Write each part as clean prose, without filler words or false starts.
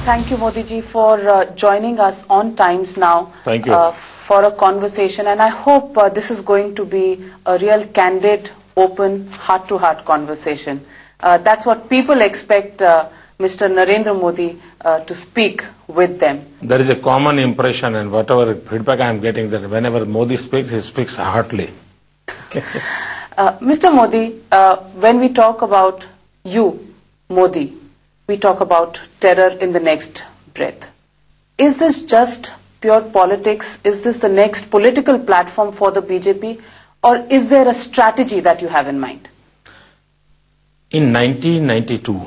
Thank you, Modi ji, for joining us on Times Now. Thank you. For a conversation, and I hope this is going to be a real candid, open, heart-to-heart conversation. That's what people expect Mr. Narendra Modi to speak with them. There is a common impression, and whatever feedback I am getting, that whenever Modi speaks, he speaks heartily. Mr. Modi, when we talk about you, Modi, we talk about terror in the next breath. Is this just pure politics? Is this the next political platform for the BJP? Or is there a strategy that you have in mind? In 1992,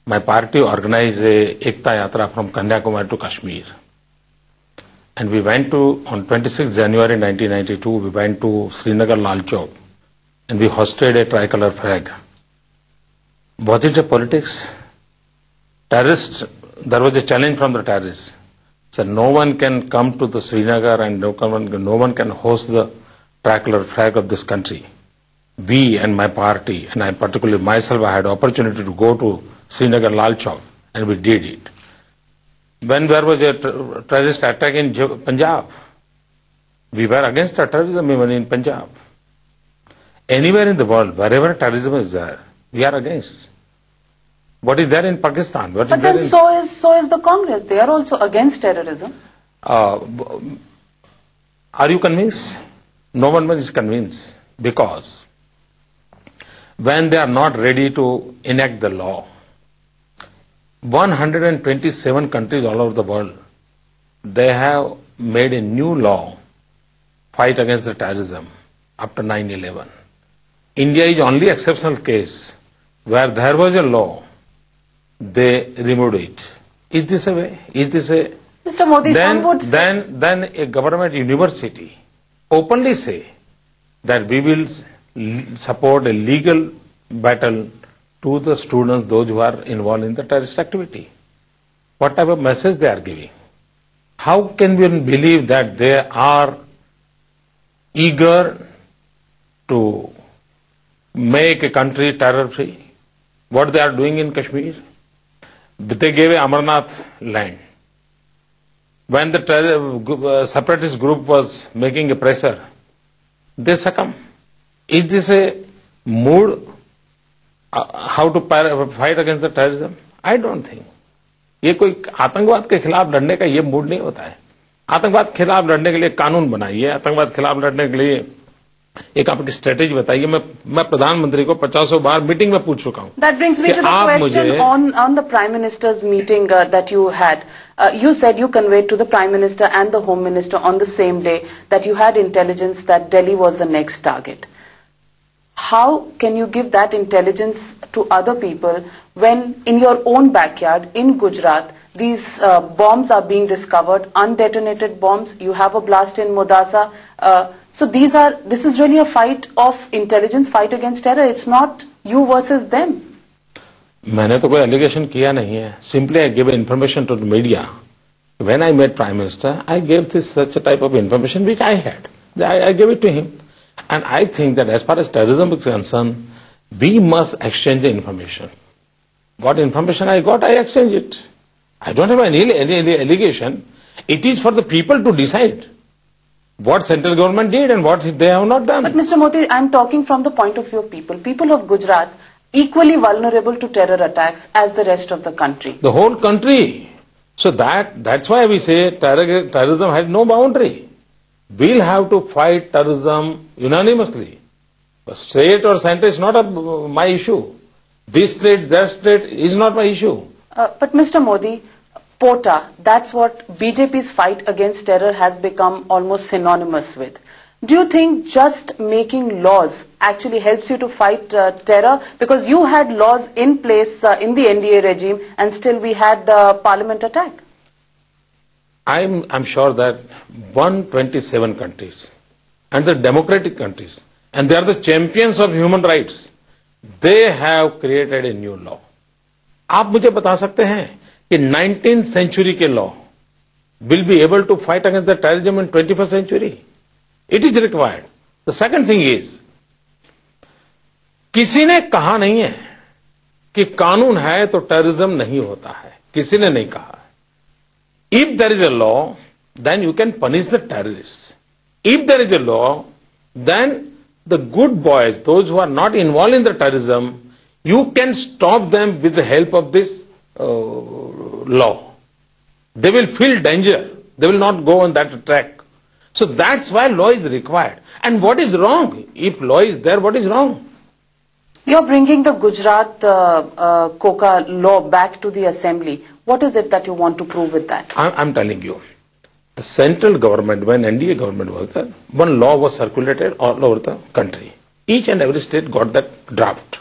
my party organized a Ekta Yatra from Kanyakumari to Kashmir. And we went to, on 26 January 1992, we went to Srinagar Lal Chowk and we hosted a tricolor flag. Was it a politics? Terrorists, there was a challenge from the terrorists. So no one can come to the Srinagar and no one can host the tricolor flag of this country. We and my party, and I particularly myself, I had opportunity to go to Srinagar Lal Chowk, and we did it. When there was a terrorist attack in Punjab, we were against terrorism even in Punjab. Anywhere in the world, wherever terrorism is there, we are against. What is there in Pakistan? But then so is the Congress. They are also against terrorism. Are you convinced? No one is convinced, because when they are not ready to enact the law, 127 countries all over the world, they have made a new law, fight against the terrorism, after 9/11. India is only exceptional case where there was a law, they removed it. Is this a way? Is this a... Mr. Modi, some would say... Then a government university openly say that we will support a legal battle to the students, those who are involved in the terrorist activity. What type of message they are giving? How can we believe that they are eager to make a country terror-free? What they are doing in Kashmir? They gave Amarnath land. When the separatist group was making a pressure, they succumb. Is this a mood how to fight against the terrorism? I don't think. ये कोई आतंकवाद के खिलाफ लड़ने का ये mood नहीं होता है. आतंकवाद के खिलाफ लड़ने के लिए कानून बनाइए, आतंकवाद के खिलाफ लड़ने के लिए एक आपकी स्ट्रेटेजी बताइए. मैं प्रधानमंत्री को 50 बार मीटिंग में पूछ चुका हूं. That brings me to the question on the Prime Minister's meeting that you had. You said you conveyed to the Prime Minister and the Home Minister on the same day that you had intelligence that Delhi was the next target. How can you give that intelligence to other people when in your own backyard in Gujarat these bombs are being discovered, undetonated bombs? You have a blast in Modasa. So this is really a fight of intelligence, fight against terror. It's not you versus them. मैंने तो कोई allegation किया नहीं है. Simply I gave information to the media. When I met Prime Minister, I gave such a type of information which I had. I gave it to him. And I think that as far as terrorism is concerned, we must exchange the information. What information I got, I exchange it. I don't have any allegation. It is for the people to decide what central government did and what they have not done. But Mr. Modi, I am talking from the point of view of people. People of Gujarat equally vulnerable to terror attacks as the rest of the country. The whole country. So that's why we say terrorism has no boundary. We'll have to fight terrorism unanimously. State or center is not my issue. This state, that state is not my issue. But Mr. Modi, POTA, that's what BJP's fight against terror has become almost synonymous with. Do you think just making laws actually helps you to fight terror? Because you had laws in place in the NDA regime and still we had parliament attack. I'm sure that 127 countries and the democratic countries, and they are the champions of human rights, they have created a new law. आप मुझे बता सकते हैं कि 19th century के law will be able to fight against the terrorism in 21st century? It is required. The second thing is, किसी ने कहा नहीं है कि कानून है तो टेररिज्म नहीं होता है, किसी ने नहीं कहा है। If there is a law then you can punish the terrorist. If there is a law then the good boys, those who are not involve in the terrorism, you can stop them with the help of this law. They will feel danger. They will not go on that track. So that's why law is required. And what is wrong? If law is there, what is wrong? You're bringing the Gujarat coca law back to the assembly. What is it that you want to prove with that? I'm telling you. The central government, when NDA government was there, one law was circulated all over the country. Each and every state got that draft.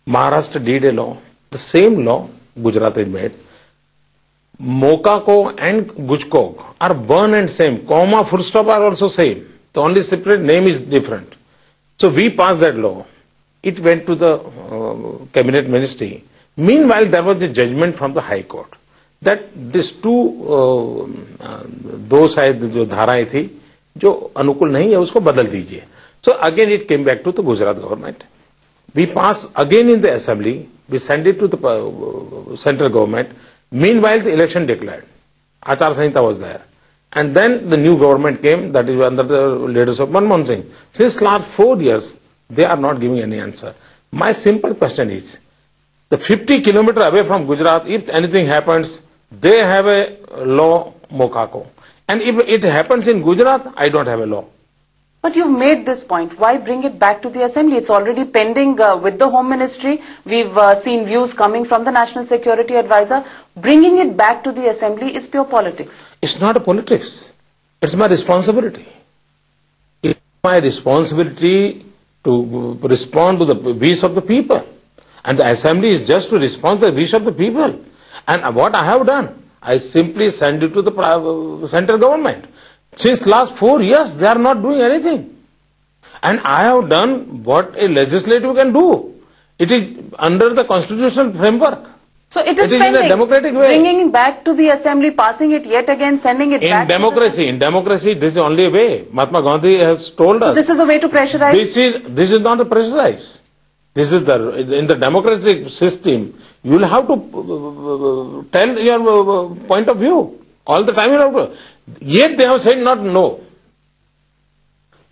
Maharashtra did a law. The same law Gujarat has made. Mocaco and Gujkok are one and same. Comma, full stop are also same. The only separate name is different. So we passed that law. It went to the cabinet ministry. Meanwhile, there was a judgment from the High Court that these two दो शायद जो धाराएं थी जो अनुकूल नहीं है उसको बदल दीजिए. So again it came back to the Gujarat government. We passed again in the assembly. We sent it to the central government. Meanwhile, the election declared. Achar Sanhita was there. And then the new government came, that is under the leadership of Manmohan Singh. Since last 4 years, they are not giving any answer. My simple question is, the 50 kilometers away from Gujarat, if anything happens, they have a law, Mocaco. And if it happens in Gujarat, I don't have a law. But you've made this point. Why bring it back to the assembly? It's already pending with the Home Ministry. We've seen views coming from the National Security Advisor. Bringing it back to the assembly is pure politics. It's not a politics. It's my responsibility. It's my responsibility to respond to the wish of the people. And the assembly is just to respond to the wish of the people. And what I have done, I simply send it to the central government. Since last 4 years, they are not doing anything. And I have done what a legislative can do. It is under the constitutional framework. So it is pending. In a democratic way. Bringing it back to the assembly, passing it yet again, sending it back. In democracy, this is the only way. Mahatma Gandhi has told us. So this is a way to pressurize? This is not a pressurize. This is in the democratic system, you will have to tell your point of view. All the time you have to. Yet they have said not no.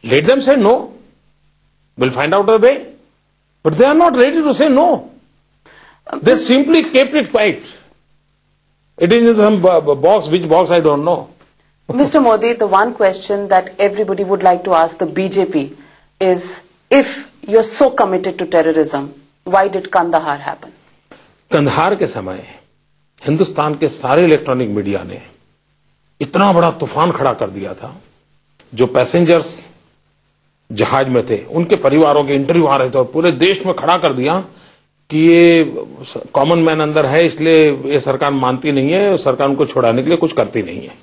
Let them say no. We'll find out a way. But they are not ready to say no. They simply kept it quiet. It is in some box, which box I don't know. Mr. Modi, the one question that everybody would like to ask the BJP is, if you're so committed to terrorism, why did Kandahar happen? Kandahar के समय हिंदुस्तान के सारे electronic media ने इतना बड़ा तूफान खड़ा कर दिया था. जो पैसेंजर्स जहाज में थे उनके परिवारों के इंटरव्यू आ रहे थे और पूरे देश में खड़ा कर दिया कि ये कॉमन मैन अंदर है, इसलिए ये सरकार मानती नहीं है, सरकार उनको छुड़ाने के लिए कुछ करती नहीं है.